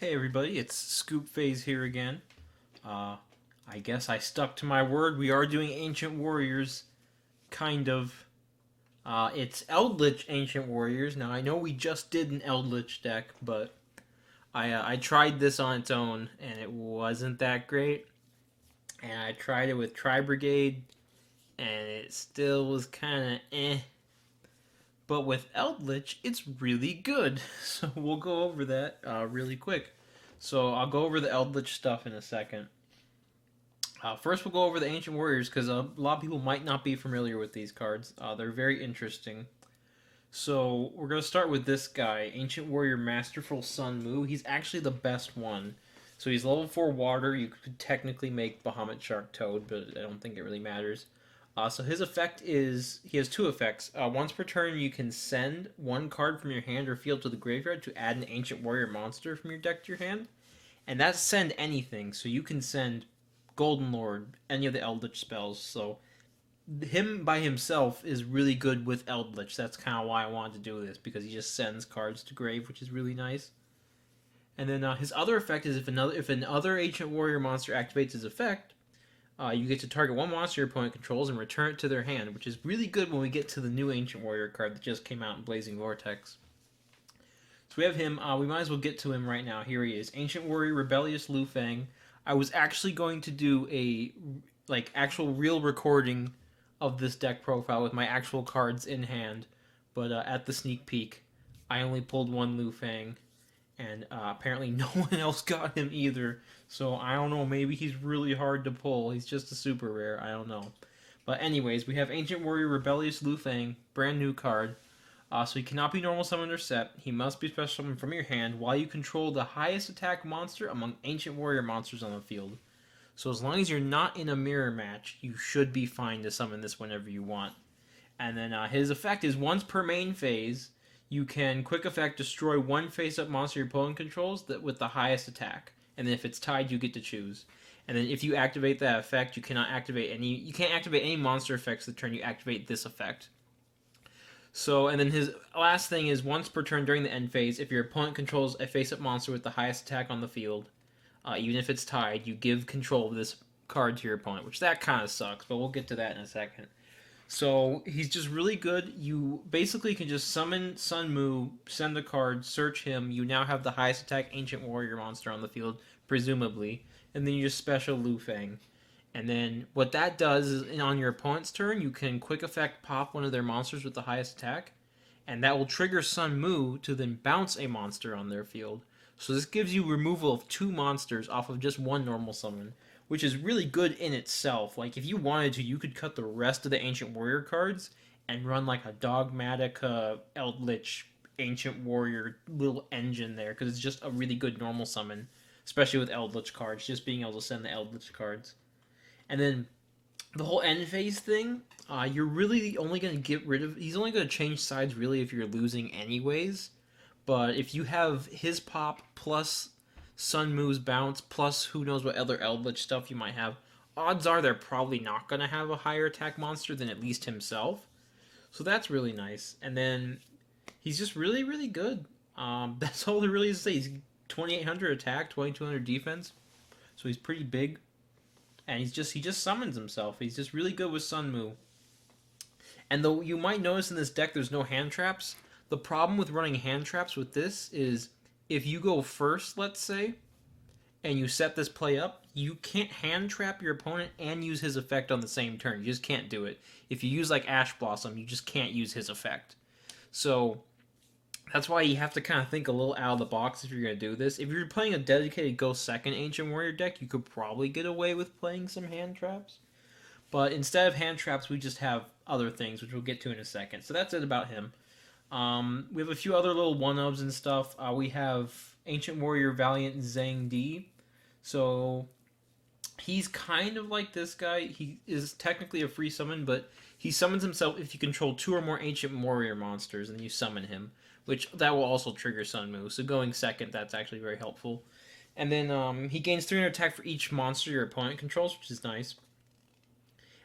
Hey everybody, it's Scoop Phase here again. Uh, I guess I stuck to my word. We are doing Ancient Warriors, kind of. It's Eldlich Ancient Warriors. Now I know we just did an Eldlich deck, but I tried this on its own and it wasn't that great. And I tried it with Tri Brigade and it still was kind of eh. But with Eldlich, it's really good. So we'll go over that really quick. So I'll go over the Eldlich stuff in a second. First, we'll go over the Ancient Warriors because a lot of people might not be familiar with these cards. They're very interesting. So, we're going to start with this guy, Ancient Warrior Masterful Sun Mu. He's actually the best one. So, he's level 4 water. You could technically make Bahamut Shark Toad, but I don't think it really matters. So, his effect is he has two effects. Once per turn, you can send one card from your hand or field to the graveyard to add an Ancient Warrior monster from your deck to your hand. And that's send anything. So, you can send Golden Lord, any of the Eldritch spells. So him by himself is really good with Eldritch. That's kind of why I wanted to do this, because he just sends cards to grave, which is really nice. And then his other effect is if another Ancient Warrior monster activates his effect, you get to target one monster your opponent controls and return it to their hand, which is really good when we get to the new Ancient Warrior card that just came out in Blazing Vortex. So we have him. We might as well get to him right now. Here he is, Ancient Warrior Rebellious Lu Fang. I was actually going to do a actual real recording of this deck profile with my actual cards in hand, but at the sneak peek, I only pulled one Lu Fang, and apparently no one else got him either. So I don't know. Maybe he's really hard to pull. He's just a super rare. I don't know. But anyways, we have Ancient Warrior Rebellious Lu Fang, brand new card. So he cannot be normal summoned or set. He must be special summoned from your hand while you control the highest attack monster among Ancient Warrior monsters on the field. So as long as you're not in a mirror match, you should be fine to summon this whenever you want. And then his effect is once per main phase, you can quick effect destroy one face-up monster your opponent controls that with the highest attack. And then if it's tied, you get to choose. And then if you activate that effect, you can't activate any monster effects the turn you activate this effect. So, and then his last thing is once per turn during the end phase, if your opponent controls a face-up monster with the highest attack on the field, even if it's tied, you give control of this card to your opponent, which that kind of sucks, but we'll get to that in a second. So, he's just really good. You basically can just summon Sun Mu, send a card, search him. You now have the highest attack Ancient Warrior monster on the field, presumably, and then you just special Lu Fang. And then what that does is on your opponent's turn, you can quick effect pop one of their monsters with the highest attack, and that will trigger Sun Mu to then bounce a monster on their field. So this gives you removal of two monsters off of just one normal summon, which is really good in itself. Like if you wanted to, you could cut the rest of the Ancient Warrior cards and run like a dogmatic Eldlich Ancient Warrior little engine there, because it's just a really good normal summon, especially with Eldlich cards, just being able to send the Eldlich cards. And then the whole end phase thing, you're really only going to get rid of. He's only going to change sides really if you're losing anyways. But if you have his pop plus Sun Mu's bounce plus who knows what other Eldritch stuff you might have, odds are they're probably not going to have a higher attack monster than at least himself. So that's really nice. And then he's just really, really good. That's all there really is to say. He's 2,800 attack, 2,200 defense. So he's pretty big. And he just summons himself. He's just really good with Sun Mu. And though you might notice in this deck there's no hand traps, the problem with running hand traps with this is if you go first, let's say, and you set this play up, you can't hand trap your opponent and use his effect on the same turn. You just can't do it. If you use like Ash Blossom, you just can't use his effect. So that's why you have to kind of think a little out of the box if you're going to do this. If you're playing a dedicated Go Second Ancient Warrior deck, you could probably get away with playing some hand traps. But instead of hand traps, we just have other things, which we'll get to in a second. So that's it about him. We have a few other little one-ups and stuff. We have Ancient Warrior Valiant Zhang Di. So he's kind of like this guy. He is technically a free summon, but he summons himself if you control two or more Ancient Warrior monsters, and you summon him, which that will also trigger Sun Mu. So going second, that's actually very helpful. And then he gains 300 attack for each monster your opponent controls, which is nice.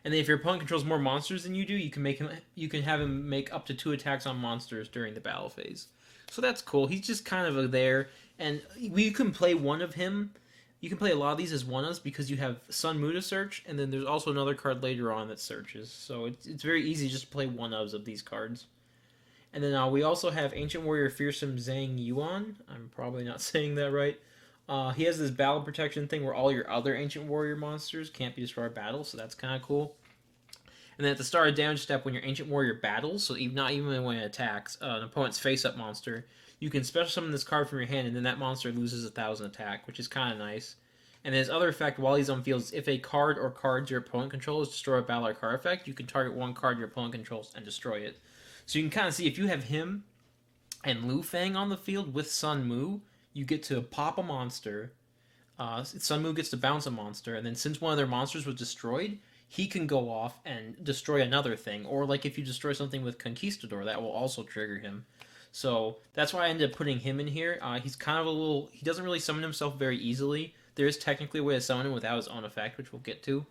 And then if your opponent controls more monsters than you do, you can have him make up to 2 attacks on monsters during the battle phase. So that's cool. He's just kind of there. And you can play one of him. You can play a lot of these as one-ofs because you have Sun Mu to search, and then there's also another card later on that searches. So it's very easy just to play one-ofs of these cards. And then we also have Ancient Warrior Fearsome Zhang Yuan. I'm probably not saying that right. He has this battle protection thing where all your other Ancient Warrior monsters can't be destroyed by battle, so that's kind of cool. And then at the start of damage step, when your Ancient Warrior battles, so not even when it attacks an opponent's face-up monster, you can special summon this card from your hand, and then that monster loses 1,000 attack, which is kind of nice. And his other effect while he's on field is if a card or cards your opponent controls destroy a battle or card effect, you can target one card your opponent controls and destroy it. So you can kind of see if you have him and Lu Fang on the field with Sun Mu, you get to pop a monster. Sun Mu gets to bounce a monster, and then since one of their monsters was destroyed, he can go off and destroy another thing. Or like if you destroy something with Conquistador, that will also trigger him. So that's why I ended up putting him in here. He's kind of a little... He doesn't really summon himself very easily. There is technically a way to summon him without his own effect, which we'll get to.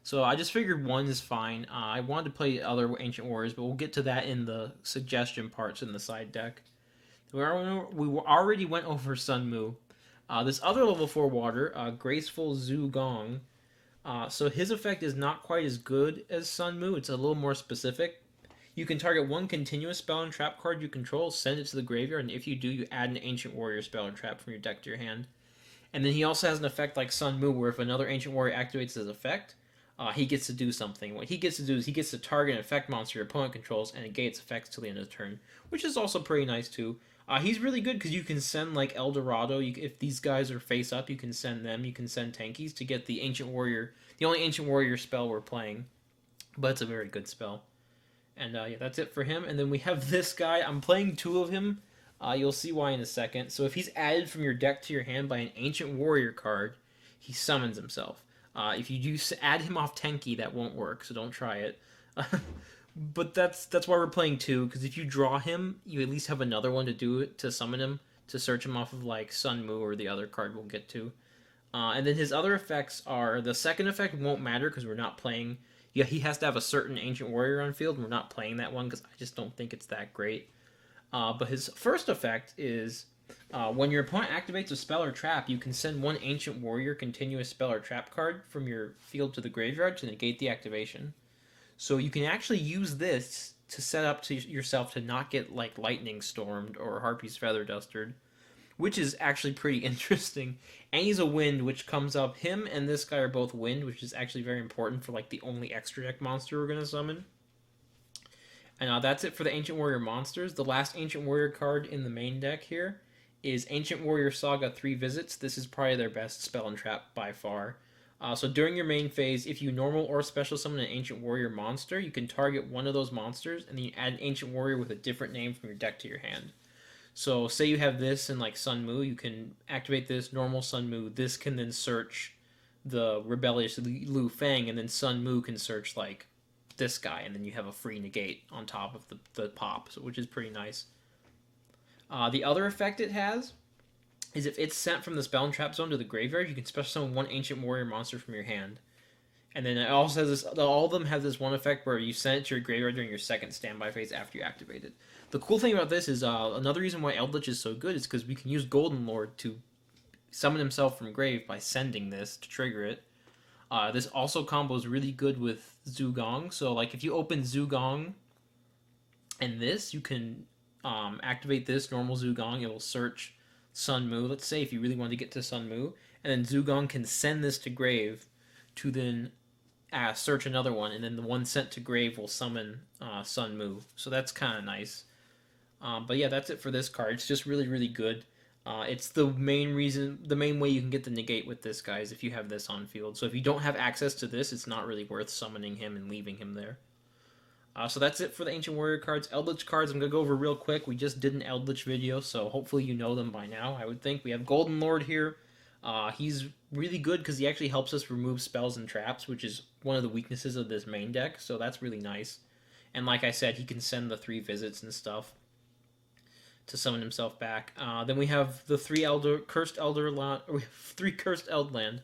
So I just figured one is fine. I wanted to play other Ancient Warriors, but we'll get to that in the suggestion parts in the side deck. We already went over Sun Mu. This other level 4 water, Graceful Zhu Gong. So his effect is not quite as good as Sun Mu. It's a little more specific. You can target one continuous spell and trap card you control, send it to the graveyard, and if you do, you add an Ancient Warrior spell and trap from your deck to your hand. And then he also has an effect like Sun Mu, where if another Ancient Warrior activates his effect, he gets to do something. What he gets to do is he gets to target an effect monster your opponent controls and negate its effects till the end of the turn, which is also pretty nice too. He's really good because you can send like El Dorado. If these guys are face up, you can send them. You can send tankies to get the Ancient Warrior, the only Ancient Warrior spell we're playing. But it's a very good spell. And yeah, that's it for him. And then we have this guy. I'm playing two of him. You'll see why in a second. So if he's added from your deck to your hand by an Ancient Warrior card, he summons himself. If you do add him off Tenki, that won't work, so don't try it. But that's why we're playing two, because if you draw him, you at least have another one to do it, to summon him, to search him off of like Sun Mu or the other card we'll get to. And then his other effects are, the second effect won't matter because we're not playing... Yeah, he has to have a certain Ancient Warrior on field, and we're not playing that one because I just don't think it's that great. But his first effect is... when your opponent activates a spell or trap, you can send one Ancient Warrior continuous spell or trap card from your field to the graveyard to negate the activation. So you can actually use this to set up to yourself to not get like Lightning Stormed or Harpy's Feather Dustered, which is actually pretty interesting. And he's a wind, which comes up. Him and this guy are both wind, which is actually very important for like the only extra deck monster we're going to summon. And that's it for the Ancient Warrior monsters. The last Ancient Warrior card in the main deck here is Ancient Warrior Saga 3 Visits. This is probably their best spell and trap by far. So during your main phase, if you normal or special summon an Ancient Warrior monster, you can target one of those monsters, and then you add an Ancient Warrior with a different name from your deck to your hand. So say you have this in like Sun Mu, you can activate this, normal Sun Mu. This can then search the Rebellious Lu Fang, and then Sun Mu can search like this guy, and then you have a free negate on top of the pop, which is pretty nice. The other effect it has is if it's sent from the spell and trap zone to the graveyard, you can special summon one Ancient Warrior monster from your hand. And then it also has this, all of them have this one effect where you send it to your graveyard during your second standby phase after you activate it. The cool thing about this is another reason why Eldlich is so good is because we can use Golden Lord to summon himself from grave by sending this to trigger it. This also combos really good with Zhu Gong. So like if you open Zhu Gong and this, you can activate this normal Zhu Gong. It will search Sun Mu. Let's say if you really want to get to Sun Mu, and then Zhu Gong can send this to grave to then search another one, and then the one sent to grave will summon Sun Mu. So that's kind of nice. But yeah, that's it for this card. It's just really, really good. It's the main way you can get the negate with this guy is if you have this on field. So if you don't have access to this, it's not really worth summoning him and leaving him there. So that's it for the Ancient Warrior cards. Eldlich cards, I'm going to go over real quick. We just did an Eldlich video, so hopefully you know them by now, I would think. We have Golden Lord here. He's really good because he actually helps us remove spells and traps, which is one of the weaknesses of this main deck, so that's really nice. And like I said, he can send the 3 visits and stuff to summon himself back. Then we have the 3 Cursed Eldland.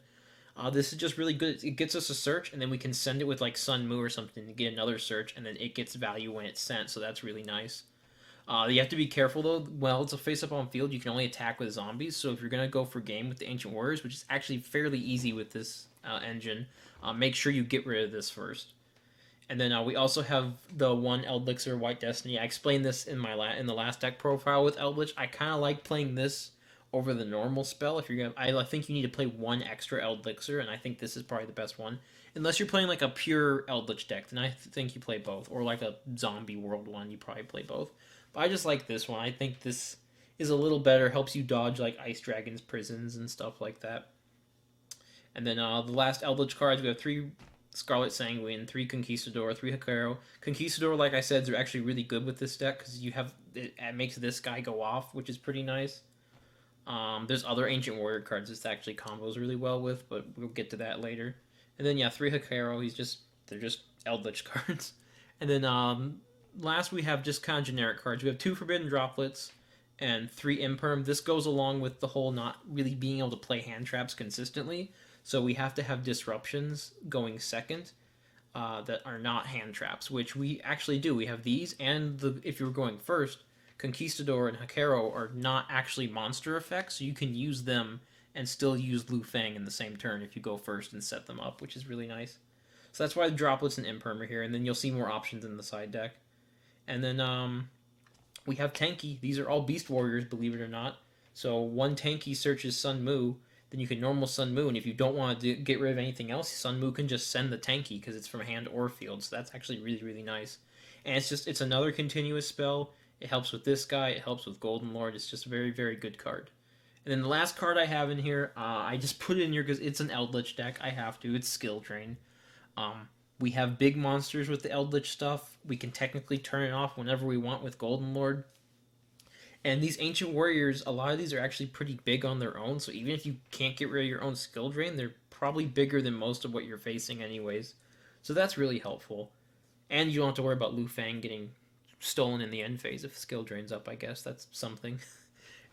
This is just really good. It gets us a search, and then we can send it with like Sun Mu or something to get another search, and then it gets value when it's sent, so that's really nice. You have to be careful though. Well, it's a face-up on field. You can only attack with zombies. So if you're gonna go for game with the Ancient Warriors, which is actually fairly easy with this engine, make sure you get rid of this first. And then we also have the one Eldlixir White Destiny. I explained this in in the last deck profile with Eldlich. I kind of like playing this over the normal spell. If you're gonna, I think you need to play one extra Eldlixir, and I think this is probably the best one. Unless you're playing like a pure Eldlich deck, then I think you play both, or like a Zombie World one, you probably play both. But I just like this one. I think this is a little better. Helps you dodge like Ice Dragon's prisons and stuff like that. And then the last Eldritch cards, we have 3 Scarlet Sanguine, 3 Conquistador, 3 Hikaro. Conquistador, like I said, are actually really good with this deck because it makes this guy go off, which is pretty nice. There's other Ancient Warrior cards this actually combos really well with, but we'll get to that later. And then yeah, 3 Hikaro. They're just Eldritch cards. And then last we have just kind of generic cards. We have 2 Forbidden Droplets and 3 Imperm. This goes along with the whole not really being able to play hand traps consistently. So we have to have disruptions going second that are not hand traps, which we actually do. We have these, and if you're going first, Conquistador and Hikaro are not actually monster effects, so you can use them and still use Lu Fang in the same turn if you go first and set them up, which is really nice. So that's why the droplets and Imperm are here, and then you'll see more options in the side deck. And then we have Tanky. These are all Beast Warriors, believe it or not. So one Tanky searches Sun Mu, then you can normal Sun Mu, and if you don't want to get rid of anything else, Sun Mu can just send the Tanky because it's from hand or field, so that's actually really, really nice. And it's another continuous spell. It helps with this guy, it helps with Golden Lord, it's just a very, very good card. And then the last card I have in here, I just put it in here because it's an Eldritch deck, I have to, it's Skill Drain. We have big monsters with the Eldritch stuff, we can technically turn it off whenever we want with Golden Lord. And these Ancient Warriors, a lot of these are actually pretty big on their own, so even if you can't get rid of your own skill drain, they're probably bigger than most of what you're facing anyways. So that's really helpful. And you don't have to worry about Lu Fang getting stolen in the end phase if skill drain's up, I guess. That's something.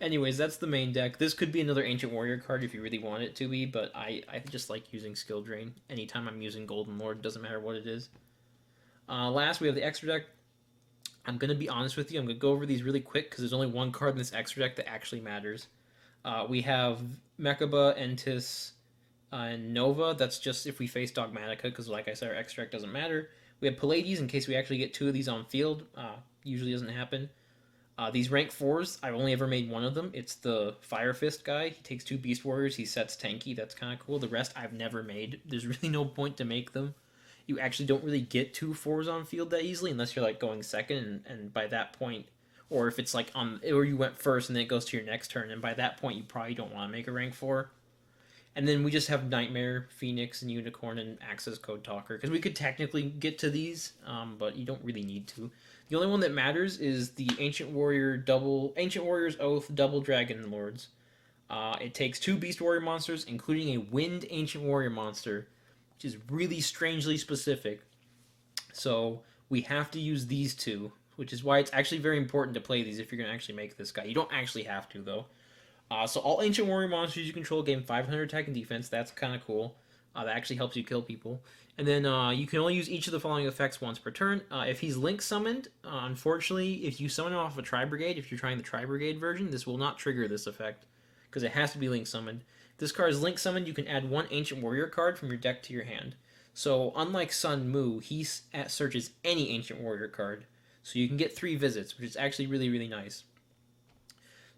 Anyways, that's the main deck. This could be another Ancient Warrior card if you really want it to be, but I just like using skill drain. Anytime I'm using Golden Lord, doesn't matter what it is. Last, we have the extra deck. I'm going to be honest with you. I'm going to go over these really quick because there's only one card in this extra deck that actually matters. We have Mechaba, Entis, and Nova. That's just if we face Dogmatica because, like I said, our extra deck doesn't matter. We have Pallades in case we actually get 2 of these on field. Usually doesn't happen. These rank 4s, I've only ever made one of them. It's the Fire Fist guy. He takes 2 Beast Warriors. He sets Tanky. That's kind of cool. The rest I've never made. There's really no point to make them. You actually don't really get 2 4s on field that easily unless you're like going second, and by that point, or if it's like or you went first and then it goes to your next turn, and by that point you probably don't want to make a rank 4. And then we just have Nightmare, Phoenix, and Unicorn, and Access Code Talker because we could technically get to these, but you don't really need to. The only one that matters is the Ancient Warriors Oath Double Dragon Lords. It takes 2 Beast Warrior monsters, including a Wind Ancient Warrior monster, which is really strangely specific. So we have to use these 2, which is why it's actually very important to play these if you're going to actually make this guy. You don't actually have to, though. So all Ancient Warrior monsters you control gain 500 attack and defense. That's kind of cool. That actually helps you kill people. And then you can only use each of the following effects once per turn. If he's Link summoned, unfortunately, if you summon him off a Tri-Brigade, if you're trying the Tri-Brigade version, this will not trigger this effect because it has to be Link summoned. If this card is Link summoned, you can add 1 Ancient Warrior card from your deck to your hand. So unlike Sun Mu, he searches any Ancient Warrior card. So you can get 3 visits, which is actually really, really nice.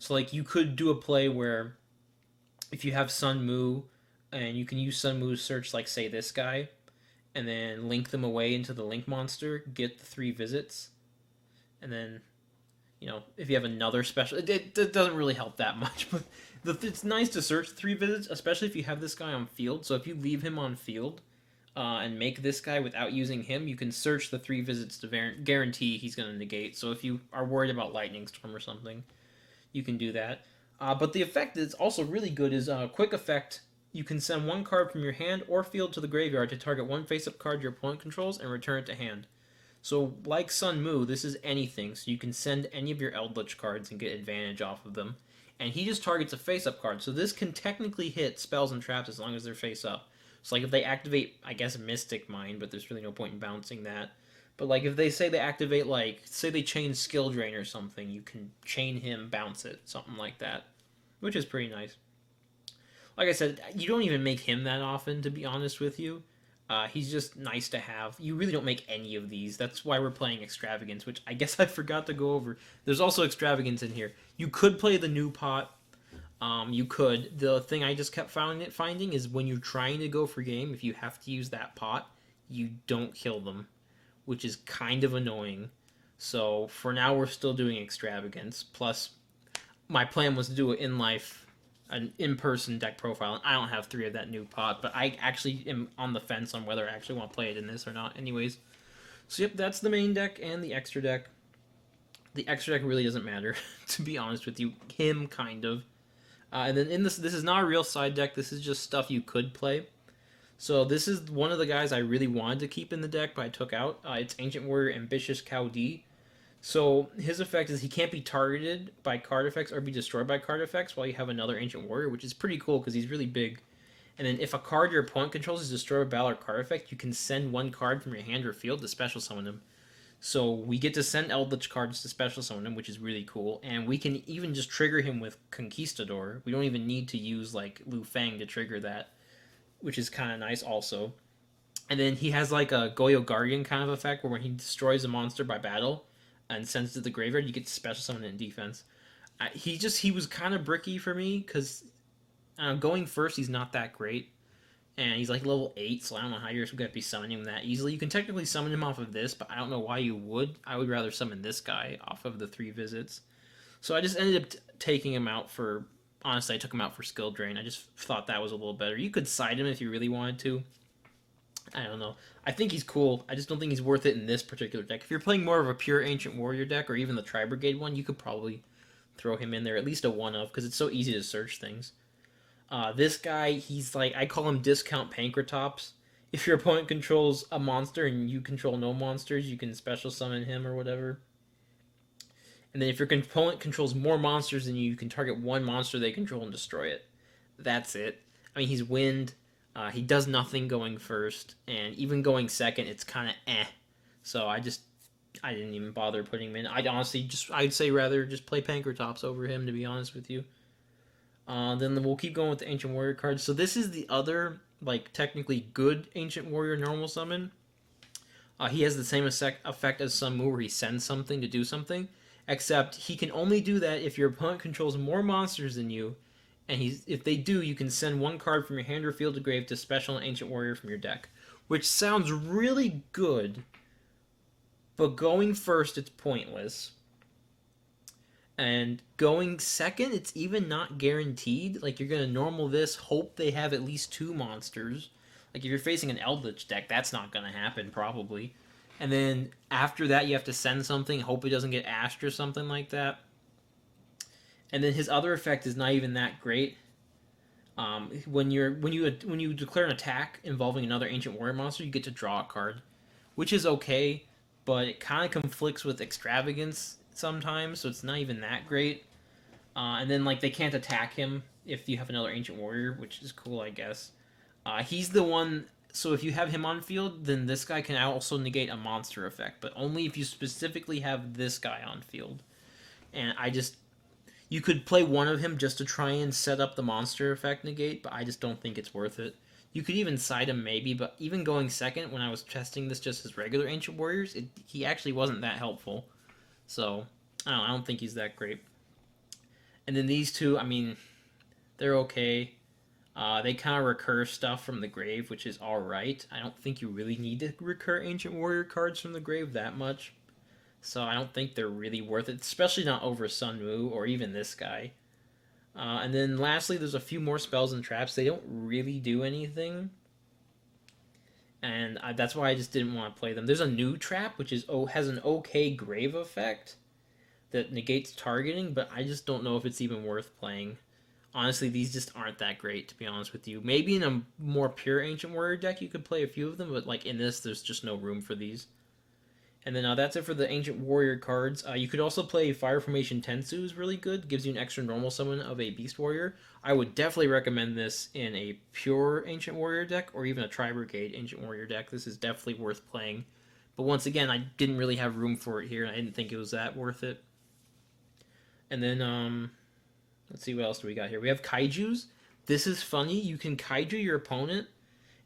So like you could do a play where if you have Sun Mu and you can use Sun Mu to search like say this guy and then link them away into the Link monster, get the 3 visits, and then if you have another special, it doesn't really help that much, but it's nice to search 3 visits, especially if you have this guy on field. So if you leave him on field and make this guy without using him, you can search the 3 visits to guarantee he's going to negate. So if you are worried about Lightning Storm or something, you can do that. But the effect that's also really good is a quick effect. You can send 1 card from your hand or field to the graveyard to target 1 face-up card your opponent controls and return it to hand. So, like Sun Mu, this is anything, so you can send any of your Eldritch cards and get advantage off of them. And he just targets a face-up card, so this can technically hit spells and traps as long as they're face-up. So, like, if they activate, I guess, Mystic Mind, but there's really no point in bouncing that. But like if they say they activate, like say they chain skill drain or something, you can chain him, bounce it, something like that, which is pretty nice. Like I said, you don't even make him that often, to be honest with you. He's just nice to have. You really don't make any of these. That's why we're playing Extravagance, which I guess I forgot to go over. There's also Extravagance in here. You could play the new pot. You could. The thing I just kept finding is when you're trying to go for game, if you have to use that pot, you don't kill them, which is kind of annoying. So for now, we're still doing Extravagance. Plus, my plan was to do it in life, an in-person deck profile, and I don't have 3 of that new pot, but I actually am on the fence on whether I actually want to play it in this or not anyways. So yep, that's the main deck and the extra deck. The extra deck really doesn't matter, to be honest with you. Him, kind of. And then in this is not a real side deck, this is just stuff you could play. So this is one of the guys I really wanted to keep in the deck, but I took out. It's Ancient Warrior Ambitious Cow D. So his effect is he can't be targeted by card effects or be destroyed by card effects while you have another Ancient Warrior, which is pretty cool because he's really big. And then if a card your opponent controls is destroyed by battle or card effect, you can send 1 card from your hand or field to special summon him. So we get to send Eldlich cards to special summon him, which is really cool. And we can even just trigger him with Conquistador. We don't even need to use like Lu Fang to trigger that, which is kind of nice also. And then he has like a Goyo Guardian kind of effect where when he destroys a monster by battle and sends it to the graveyard, you get to special summon it in defense. He was kind of bricky for me because going first, he's not that great. And he's like level 8, so I don't know how you're going to be summoning him that easily. You can technically summon him off of this, but I don't know why you would. I would rather summon this guy off of the 3 visits. So I just ended up taking him out for... Honestly, I took him out for skill drain. I just thought that was a little better. You could side him if you really wanted to. I don't know. I think he's cool. I just don't think he's worth it in this particular deck. If you're playing more of a pure Ancient Warrior deck, or even the Tri-Brigade one, you could probably throw him in there, at least a one-of, because it's so easy to search things. This guy, he's like, I call him Discount Pankratops. If your opponent controls a monster and you control no monsters, you can special summon him or whatever. And then if your opponent controls more monsters than you, you can target 1 monster they control and destroy it. That's it. I mean, he's wind. He does nothing going first, and even going second, it's kind of eh. So I didn't even bother putting him in. I'd say rather just play Pankratops over him, to be honest with you. Then we'll keep going with the Ancient Warrior cards. So this is the other, like, technically good Ancient Warrior normal summon. He has the same effect as Sun Mu, where he sends something to do something, except he can only do that if your opponent controls more monsters than you, and if they do, you can send 1 card from your hand or field to grave to special an Ancient Warrior from your deck, which sounds really good, but going first, it's pointless. And going second, it's even not guaranteed. Like, you're going to normal this, hope they have at least 2 monsters. Like, if you're facing an Eldlich deck, that's not going to happen, probably. And then after that, you have to send something, hope it doesn't get ashed or something like that. And then his other effect is not even that great. When you declare an attack involving another Ancient Warrior monster, you get to draw a card, which is okay, but it kind of conflicts with Extravagance sometimes, so it's not even that great. And then like they can't attack him if you have another Ancient Warrior, which is cool, I guess. He's the one. So if you have him on field, then this guy can also negate a monster effect, but only if you specifically have this guy on field. And you could play one of him just to try and set up the monster effect negate, but I just don't think it's worth it. You could even side him maybe, but even going second, when I was testing this just as regular Ancient Warriors, he actually wasn't that helpful. So, I don't think he's that great. And then these two, I mean, they're okay. They kind of recur stuff from the grave, which is alright. I don't think you really need to recur Ancient Warrior cards from the grave that much. So I don't think they're really worth it, especially not over Sun Mu or even this guy. And then lastly, there's a few more spells and traps. They don't really do anything. And that's why I just didn't want to play them. There's a new trap, which has an okay grave effect that negates targeting, but I just don't know if it's even worth playing. Honestly, these just aren't that great, to be honest with you. Maybe in a more pure Ancient Warrior deck you could play a few of them, but like in this, there's just no room for these. And then that's it for the Ancient Warrior cards. You could also play Fire Formation Tensu, is really good. Gives you an extra normal summon of a Beast Warrior. I would definitely recommend this in a pure Ancient Warrior deck, or even a Tri-Brigade Ancient Warrior deck. This is definitely worth playing, But once again, I didn't really have room for it here, and I didn't think it was that worth it. And then, let's see what else do we got here. We have kaijus. This is funny. You can kaiju your opponent,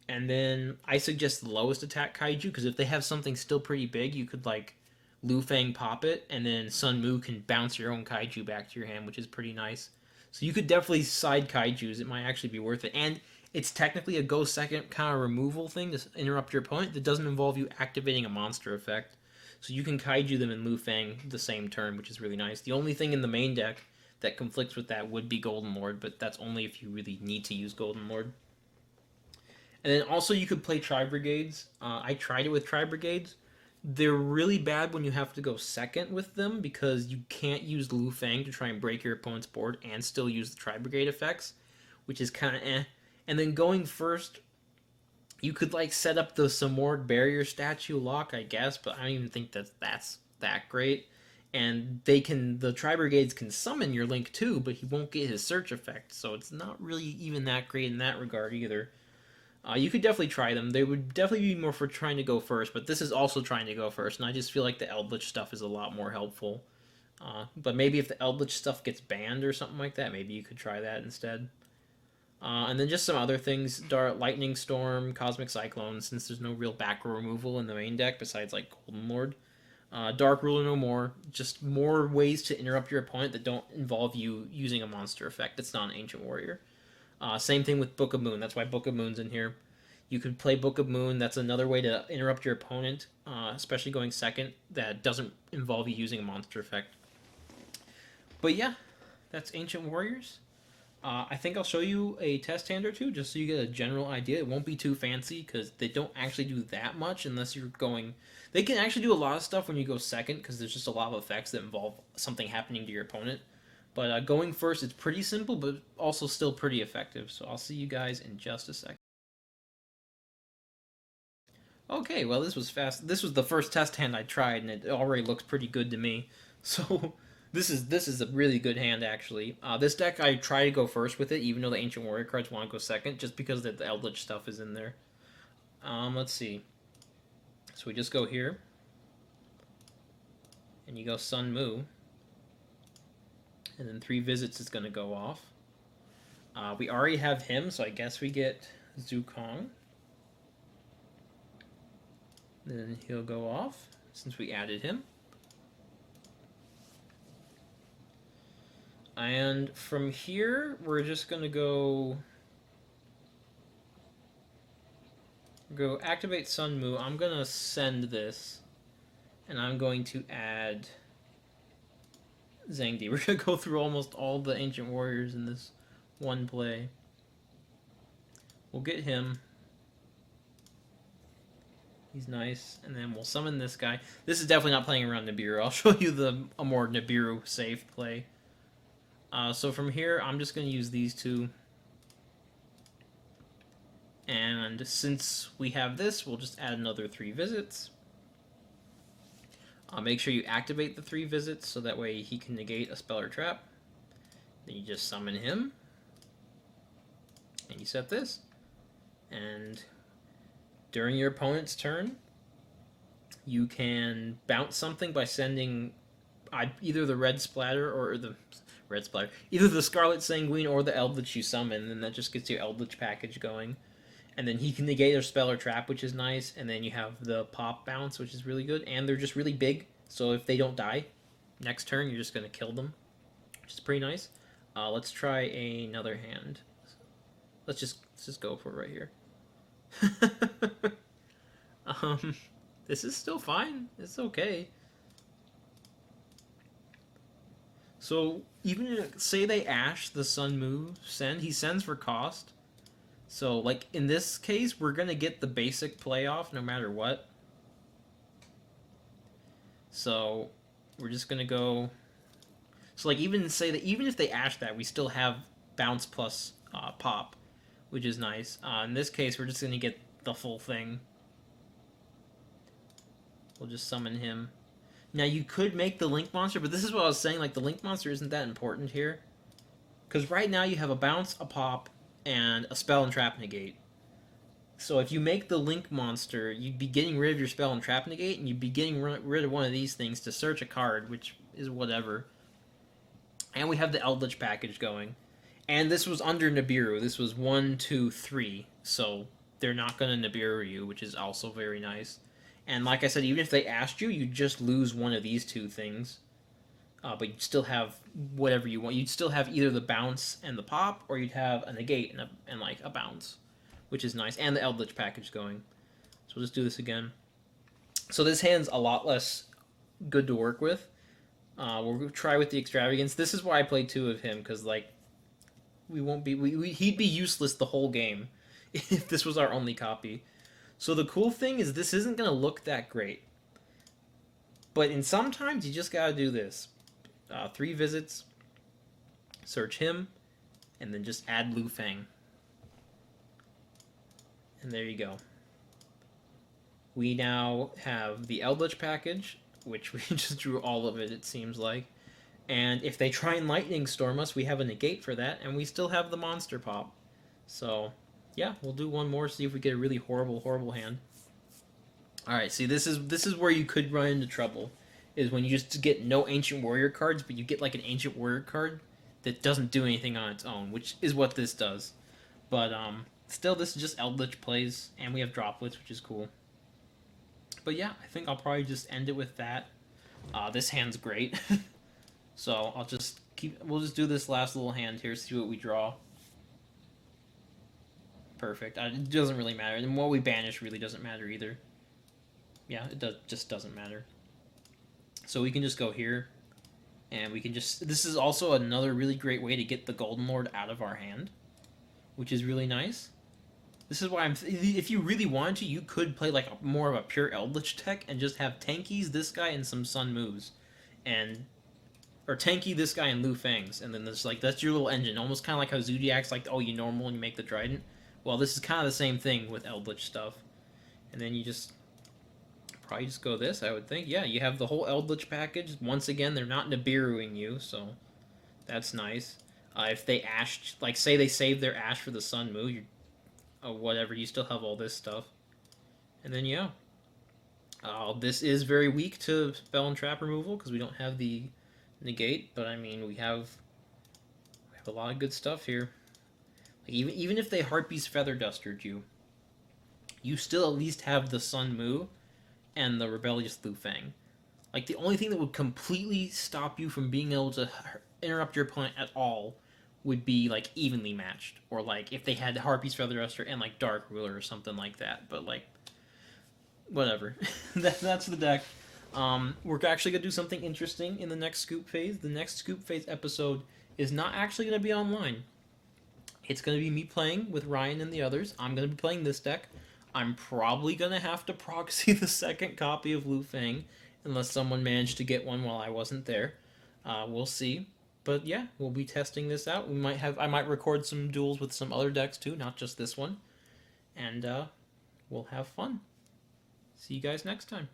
and then I suggest the lowest attack kaiju, because if they have something still pretty big, you could, like, Lu Fang pop it, and then Sun Mu can bounce your own kaiju back to your hand, which is pretty nice. So you could definitely side kaijus. It might actually be worth it. And it's technically a go second kind of removal thing to interrupt your opponent that doesn't involve you activating a monster effect. So you can kaiju them in Lu Fang the same turn, which is really nice. The only thing in the main deck that conflicts with that would be Golden Lord, but that's only if you really need to use Golden Lord. And then also you could play Tri-Brigades. I tried it with Tri-Brigades. They're really bad when you have to go second with them because you can't use Lu Fang to try and break your opponent's board and still use the Tri-Brigade effects, which is kind of eh. And then going first, you could like set up the Samorg Barrier Statue lock, I guess, but I don't even think that's that great. And the Tri-Brigades can summon your Link too, but he won't get his search effect, so it's not really even that great in that regard either. You could definitely try them. They would definitely be more for trying to go first, but this is also trying to go first, and I just feel like the Eldlich stuff is a lot more helpful. But maybe if the Eldlich stuff gets banned or something like that, maybe you could try that instead. And then just some other things, Lightning Storm, Cosmic Cyclone, since there's no real back row removal in the main deck besides like Golden Lord. Dark Ruler no more, just more ways to interrupt your opponent that don't involve you using a monster effect that's not an Ancient Warrior. Same thing with Book of Moon, that's why Book of Moon's in here. You could play Book of Moon, that's another way to interrupt your opponent, especially going second, that doesn't involve you using a monster effect. But yeah, that's Ancient Warriors. I think I'll show you a test hand or two just so you get a general idea. It won't be too fancy because they don't actually do that much unless you're going... They can actually do a lot of stuff when you go second because there's just a lot of effects that involve something happening to your opponent. But going first, it's pretty simple, but also still pretty effective. So I'll see you guys in just a second. Okay, well this was fast. This was the first test hand I tried, and it already looks pretty good to me. So... This is a really good hand, actually. This deck, I try to go first with it, even though the Ancient Warrior cards want to go second, just because the Eldlich stuff is in there. Let's see. So we just go here. And you go Sun Mu. And then 3 visits is going to go off. We already have him, so I guess we get Zukong. Then he'll go off, since we added him. And from here, we're just going to go activate Sun Mu. I'm going to send this, and I'm going to add Zhang Di. We're going to go through almost all the Ancient Warriors in this one play. We'll get him. He's nice. And then we'll summon this guy. This is definitely not playing around Nibiru. I'll show you a more Nibiru safe play. So from here, I'm just going to use these two. And since we have this, we'll just add another 3 visits. Make sure you activate the 3 visits so that way he can negate a spell or trap. Then you just summon him. And you set this. And during your opponent's turn, you can bounce something by sending either the red splatter or the... Red splatter. Either the Scarlet Sanguine or the Eldlich you summon, and that just gets your Eldlich package going. And then he can negate their spell or trap, which is nice, and then you have the pop bounce, which is really good, and they're just really big, so if they don't die, next turn you're just going to kill them, which is pretty nice. Let's try another hand. Let's just go for it right here. This is still fine. It's okay. So, even if, say they Ash the Sun Mu send, he sends for cost. So, like, in this case, we're going to get the basic playoff no matter what. So, we're just going to go... So, like, even if they Ash that, we still have bounce plus pop, which is nice. In this case, we're just going to get the full thing. We'll just summon him. Now, you could make the Link Monster, but this is what I was saying, like, the Link Monster isn't that important here. Because right now you have a bounce, a pop, and a spell and trap negate. So if you make the Link monster, you'd be getting rid of your spell and trap negate, and you'd be getting rid of one of these things to search a card, which is whatever. And we have the Eldlich package going. And this was under Nibiru. This was 1, 2, 3. So they're not going to Nibiru you, which is also very nice. And like I said, even if they asked you, you'd just lose one of these two things. But you'd still have whatever you want. You'd still have either the bounce and the pop, or you'd have a negate and like a bounce, which is nice. And the Eldlich package going. So we'll just do this again. So this hand's a lot less good to work with. We'll try with the Extravagance. This is why I played two of him, because like we won't be he'd be useless the whole game if this was our only copy. So the cool thing is this isn't gonna look that great, but in sometimes you just gotta do this. 3 visits, search him, and then just add Lu Feng, and there you go. We now have the Eldlich package, which we just drew all of it seems like. And if they try and Lightning Storm us, we have a negate for that, and we still have the Monster Pop. So, yeah, we'll do one more, see if we get a really horrible, horrible hand. Alright, see, this is where you could run into trouble, is when you just get no Ancient Warrior cards, but you get like an Ancient Warrior card that doesn't do anything on its own, which is what this does. But, still, this is just Eldlich plays, and we have Droplets, which is cool. But yeah, I think I'll probably just end it with that. This hand's great. So we'll just do this last little hand here, see what we draw. Perfect. It doesn't really matter. And what we banish really doesn't matter either. Yeah, just doesn't matter. So we can just go here, and we can just... This is also another really great way to get the Golden Lord out of our hand, which is really nice. This is why if you really wanted to, you could play like more of a pure Eldlich deck and just have Tankies, this guy, and some Sun moves, or Tanky, this guy, and Lu Feng's, and then there's like that's your little engine, almost kind of like how Zodiac's like, oh, you normal and you make the Trident. Well, this is kind of the same thing with Eldlich stuff, and then you just probably just go this, I would think. Yeah, you have the whole Eldlich package. Once again, they're not Nibiruing you, so that's nice. If they Ash, like say they save their Ash for the Sun move, whatever, you still have all this stuff. And then, yeah. This is very weak to spell and trap removal because we don't have the negate, but I mean, we have a lot of good stuff here. Like, even if they Harpy's Feather Dustered you, you still at least have the Sun Mu and the Rebellious Lu Feng. Like, the only thing that would completely stop you from being able to interrupt your opponent at all would be like evenly matched, or like if they had Harpy's Feather Duster and like Dark Ruler or something like that. But like, whatever. That's the deck. We're actually gonna do something interesting in the next Scoop Phase. The next Scoop Phase episode is not actually gonna be online. It's gonna be me playing with Ryan and the others. I'm gonna be playing this deck. I'm probably gonna have to proxy the second copy of Lu Feng, unless someone managed to get one while I wasn't there. We'll see. But yeah, we'll be testing this out. I might record some duels with some other decks too, not just this one. And we'll have fun. See you guys next time.